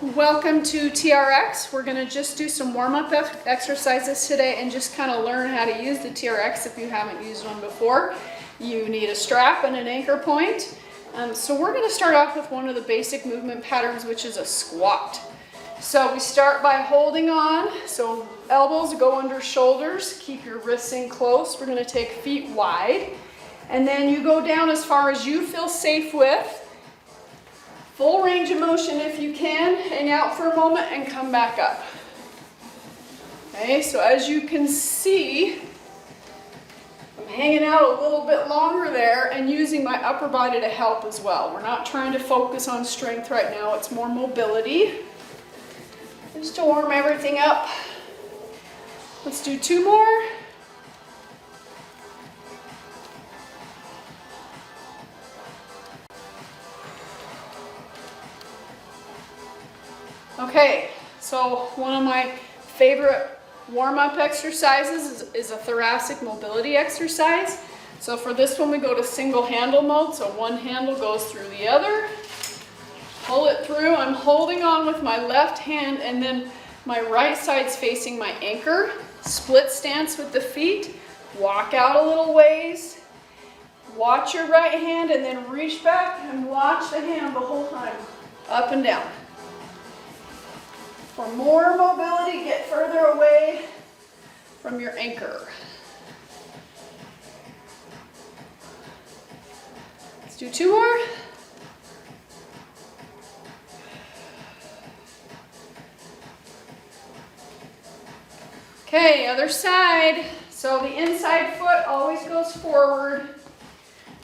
Welcome to TRX. We're going to just do some warm-up exercises today and just kind of learn how to use the TRX if you haven't used one before. You need a strap and an anchor point. So we're going to start off with one of the basic movement patterns, which is a squat. So we start by holding on. So elbows go under shoulders. Keep your wrists in close. We're going to take feet wide. And then you go down as far as you feel safe with. Full range of motion if you can. Hang out for a moment and come back up. Okay, so as you can see, I'm hanging out a little bit longer there and using my upper body to help as well. We're not trying to focus on strength right now. It's more mobility. Just to warm everything up. Let's do two more. Okay, so one of my favorite warm-up exercises is a thoracic mobility exercise. So for this one we go to single handle mode, so one handle goes through the other. Pull it through. I'm holding on with my left hand and then my right side's facing my anchor. Split stance with the feet. Walk out a little ways. Watch your right hand and then reach back and watch the hand the whole time. Up and down. For more mobility, get further away from your anchor. Let's do two more. Okay, other side. So the inside foot always goes forward.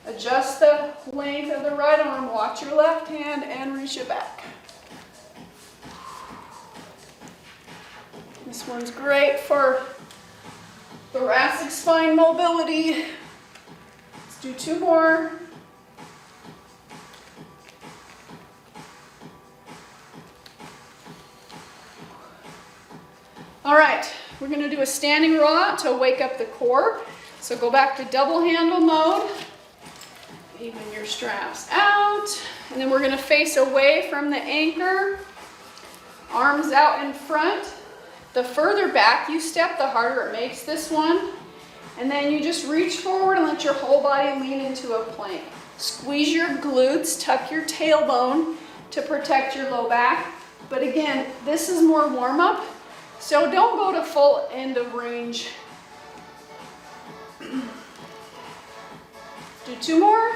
Adjust the length of the right arm. Watch your left hand and reach it back. This one's great for thoracic spine mobility. Let's do two more. All right, we're going to do a standing roll out to wake up the core. So go back to double handle mode. Even your straps out. And then we're going to face away from the anchor. Arms out in front. The further back you step, the harder it makes this one. And then you just reach forward and let your whole body lean into a plank. Squeeze your glutes, tuck your tailbone to protect your low back. But again, this is more warm-up, so don't go to full end of range. Do two more.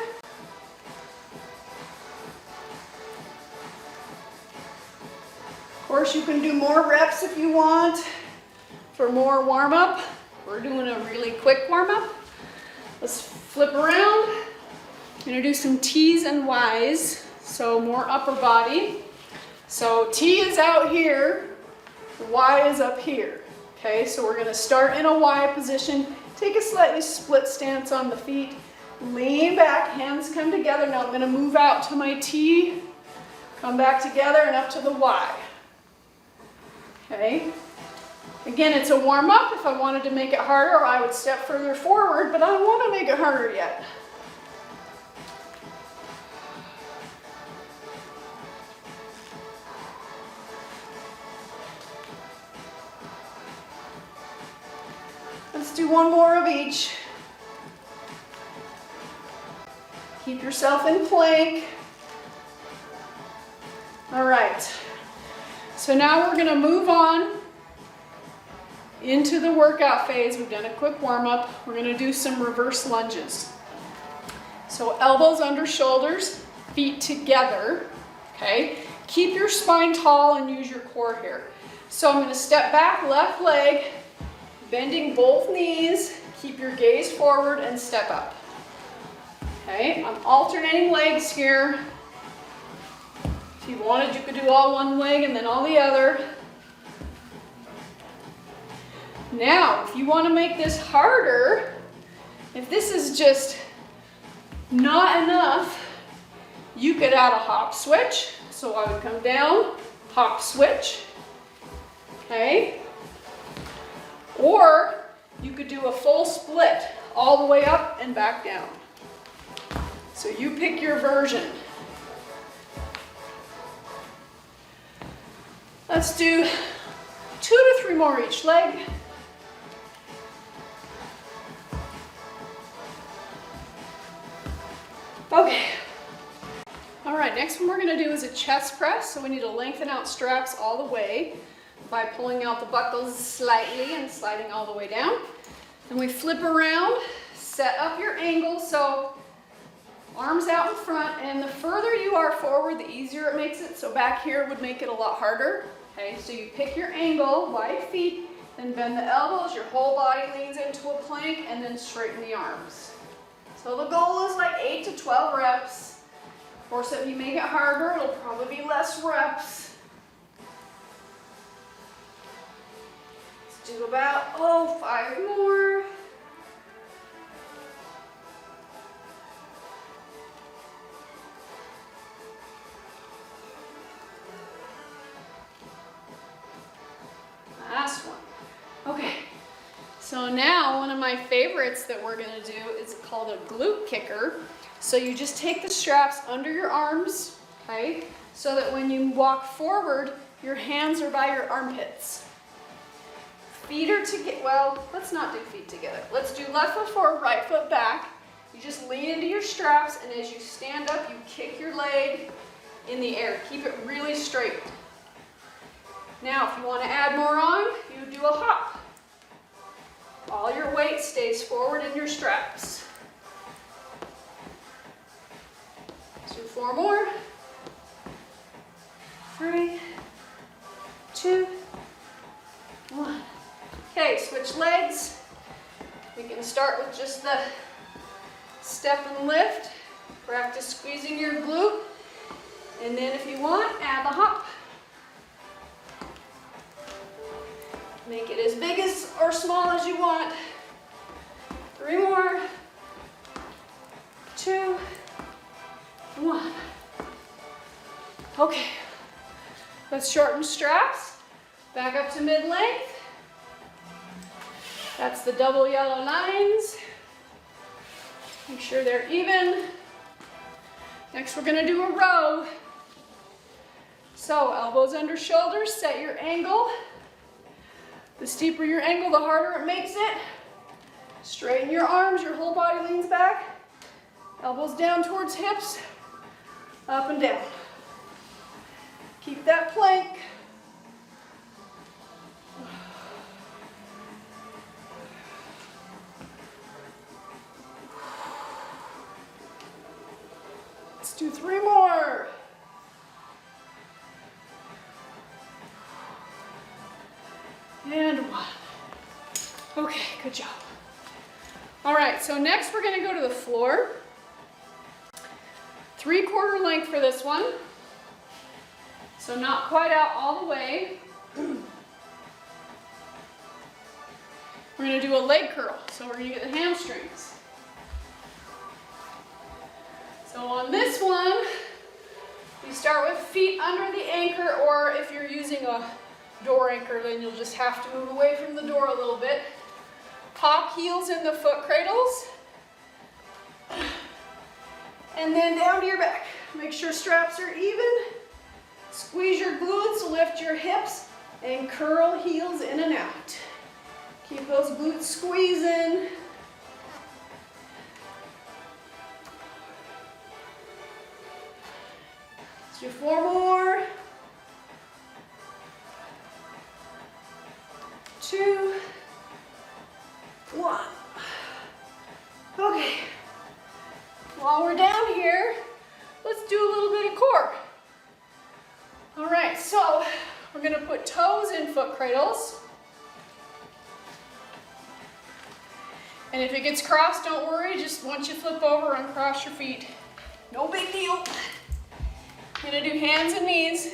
Of course, you can do more reps if you want for more warm-up. We're doing a really quick warm-up. Let's flip around. I'm going to do some T's and Y's, so more upper body. So T is out here, Y is up here. Okay, so we're going to start in a Y position. Take a slightly split stance on the feet. Lean back, hands come together. Now I'm going to move out to my T, come back together and up to the Y. Okay. Again, it's a warm-up. If I wanted to make it harder, I would step further forward, but I don't want to make it harder yet. Let's do one more of each. Keep yourself in plank. All right. So now we're going to move on into the workout phase. We've done a quick warm-up. We're going to do some reverse lunges. So elbows under shoulders, feet together. Okay. Keep your spine tall and use your core here. So I'm going to step back, left leg, bending both knees. Keep your gaze forward and step up. Okay. I'm alternating legs here. If you wanted, you could do all one leg and then all the other. Now, if you want to make this harder, if this is just not enough, you could add a hop switch. So I would come down, hop switch, okay? Or you could do a full split all the way up and back down. So you pick your version. Let's do 2 to 3 more each leg. Okay. All right, next one we're gonna do is a chest press. So we need to lengthen out straps all the way by pulling out the buckles slightly and sliding all the way down. Then we flip around, set up your angle, so arms out in front, and the further you are forward, the easier it makes it. So back here would make it a lot harder. Okay, so you pick your angle, wide feet, then bend the elbows, your whole body leans into a plank, and then straighten the arms. So the goal is like 8 to 12 reps. Of course, if you make it harder, it'll probably be less reps. Let's do about, 5 more. Last one. Okay, so now one of my favorites that we're gonna do is called a glute kicker. So you just take the straps under your arms, okay? So that when you walk forward, your hands are by your armpits. Feet are together, well, let's not do feet together. Let's do left foot forward, right foot back. You just lean into your straps, and as you stand up, you kick your leg in the air. Keep it really straight. Now, if you want to add more on, you do a hop. All your weight stays forward in your straps. Let's do 4 more. 3, 2, 1. Okay, switch legs. We can start with just the step and lift. Practice squeezing your glute. And then if you want, add the hop. Make it as big as or small as you want. 3 more. 2, 1. Okay, let's shorten straps. Back up to mid-length. That's the double yellow lines. Make sure they're even. Next, we're gonna do a row. So elbows under shoulders, set your angle. The steeper your angle, the harder it makes it. Straighten your arms, your whole body leans back. Elbows down towards hips, up and down. Keep that plank. Let's do 3 more. And 1. Okay, good job. All right, so next we're gonna go to the floor. 3/4 length for this one. So not quite out all the way. We're gonna do a leg curl. So we're gonna get the hamstrings. So on this one, you start with feet under the anchor, or if you're using a door anchor, then you'll just have to move away from the door a little bit. Pop heels in the foot cradles. And then down to your back. Make sure straps are even. Squeeze your glutes, lift your hips, and curl heels in and out. Keep those glutes squeezing. Let's do 4 more. 2, 1. Okay. While we're down here, let's do a little bit of core. All right, so we're gonna put toes in foot cradles. And if it gets crossed, don't worry, just once you flip over, uncross your feet. No big deal. I'm gonna do hands and knees.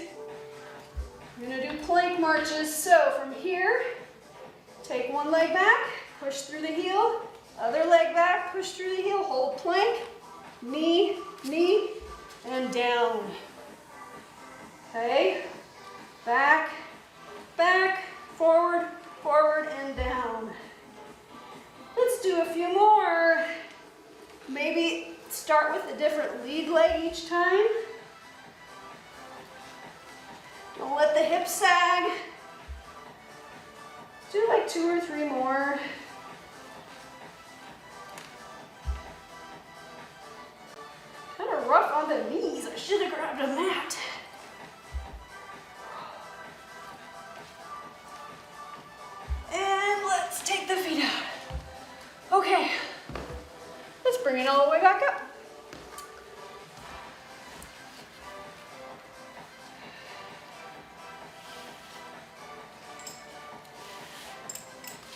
I'm gonna do plank marches. So from here, take one leg back, push through the heel, other leg back, push through the heel, hold plank, knee, knee, and down. Okay, back, back, forward, forward, and down. Let's do a few more. Maybe start with a different lead leg each time. Don't let the hip sag. Do like 2 or 3 more. Kind of rough on the knees. I should have grabbed a mat. And let's take the feet out. Okay, let's bring it all the way back up.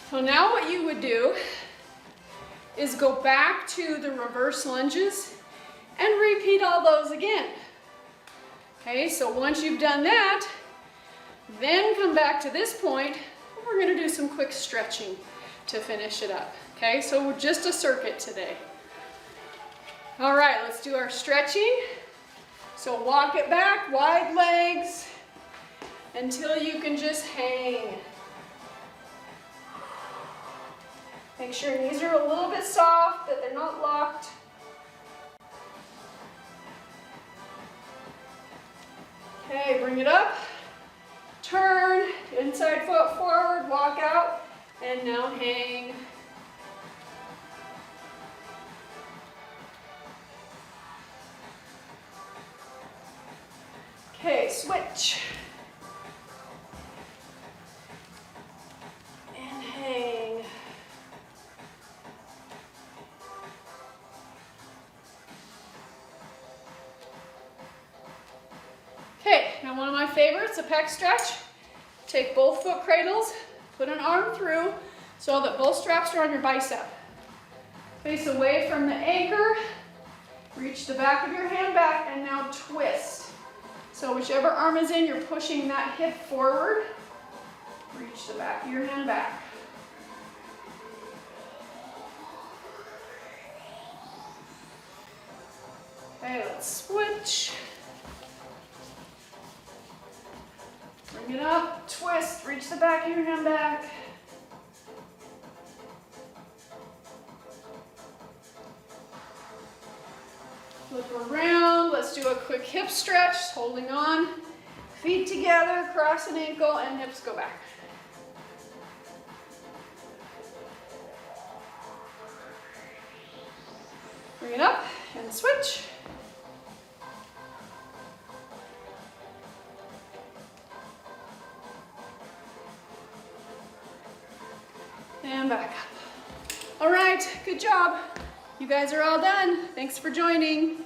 So now what you would do is go back to the reverse lunges and repeat all those again. Okay, so once you've done that, then come back to this point. We're gonna do some quick stretching to finish it up. Okay, so just a circuit today. All right, let's do our stretching. So walk it back, wide legs, until you can just hang. Make sure your knees are a little bit soft, that they're not locked. Okay, bring it up. Turn, inside foot forward, walk out, and now hang. Okay, switch. And hang. Okay, now one of my favorites, a pec stretch. Take both foot cradles, put an arm through so that both straps are on your bicep. Face away from the anchor, reach the back of your hand back, and now twist. So whichever arm is in, you're pushing that hip forward. Reach the back of your hand back. Okay, let's switch. Bring it up, twist, reach the back of your hand back. Flip around, let's do a quick hip stretch, holding on. Feet together, cross an ankle, and hips go back. Bring it up and switch. And back up. All right, good job. You guys are all done. Thanks for joining.